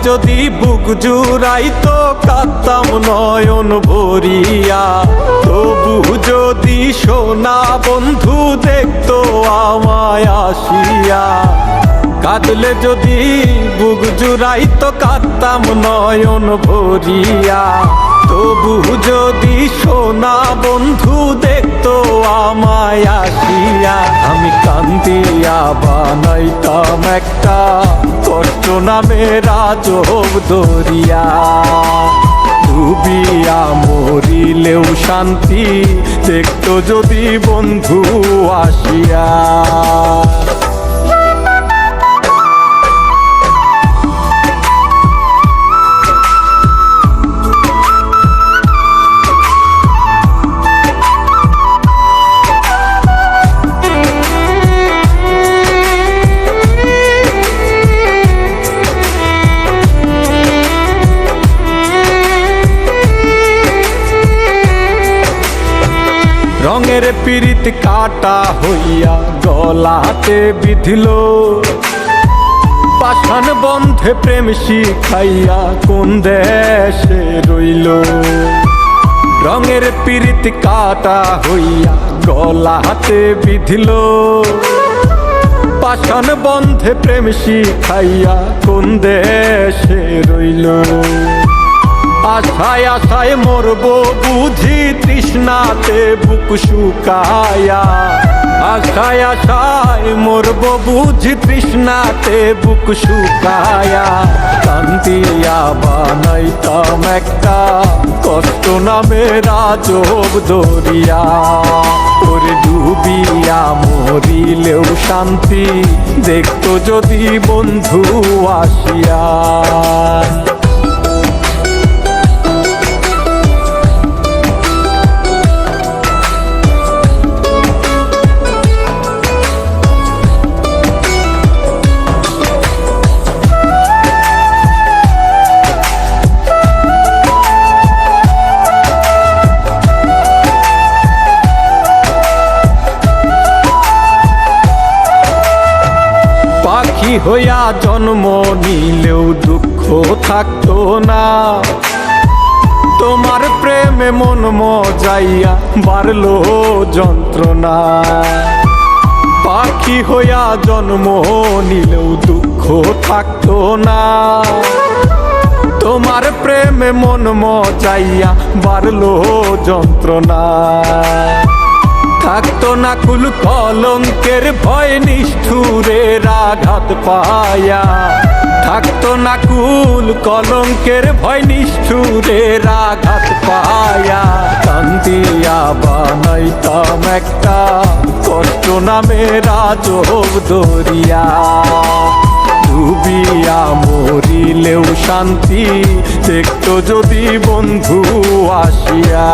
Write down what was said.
যদি বুক জুড়াইতো কাঁদতাম নয়ন ভরিয়া, তবু যদি সোনা বন্ধু দেখতো আমায় আসিয়া। কাঁদলে যদি বুক জুড়াইতো কাঁদতাম নয়ন ভরিয়া, তবু যদি সোনা বন্ধু দেখতো আমায় আসিয়া। আমি কান্দিয়া বানাইতাম একটা কষ্ট নামের আজব দরিয়া, ডুবিয়া মরিলেও শান্তি দেখতো যদি বন্ধু আসিয়া। রঙের পীড়িত কাটা হইয়া গলাতে বিধিল, পাষাণ বন্ধে প্রেম শিখাইয়া কোন দেশে রইল। রঙের পীড়িত কাটা হইয়া গলাতে বিধিল, পাষাণ বন্ধে প্রেম শিখাইয়া কোন দেশে রইল। আশায় আশায় মরবো বুঝি তৃষ্ণাতে বুক শুকায়া, আশায় আশায় মরবো বুঝি তৃষ্ণাতে বুক শুকায়া। কান্দিয়া বানাইতাম একটা কষ্ট নামের আজব দরিয়া, ওরে ডুবিয়া মরিলেও শান্তি দেখতো যদি বন্ধু আসিয়া। পাখি হইয়া জন্ম নিলেও দুঃখ থাকতো না, তোমার প্রেমে মন মজাইয়া বাড়লো যন্ত্রণা। পাখি হইয়া জন্ম নিলেও দুঃখ থাকতো না, তোমার প্রেমে মন মজাইয়া বাড়লো যন্ত্রণা। থাকতো না কুল কলঙ্কের ভয় নিষ্ঠুরের আঘাত পায়া, থাকতো না কুল কলঙ্কের ভয় নিষ্ঠুরের আঘাত পায়া। কান্দিয়া বানাইতাম একটা কষ্ট নামের আজব দরিয়া, ডুবিয়া মরিলেও শান্তি দেখতো যদি বন্ধু আসিয়া।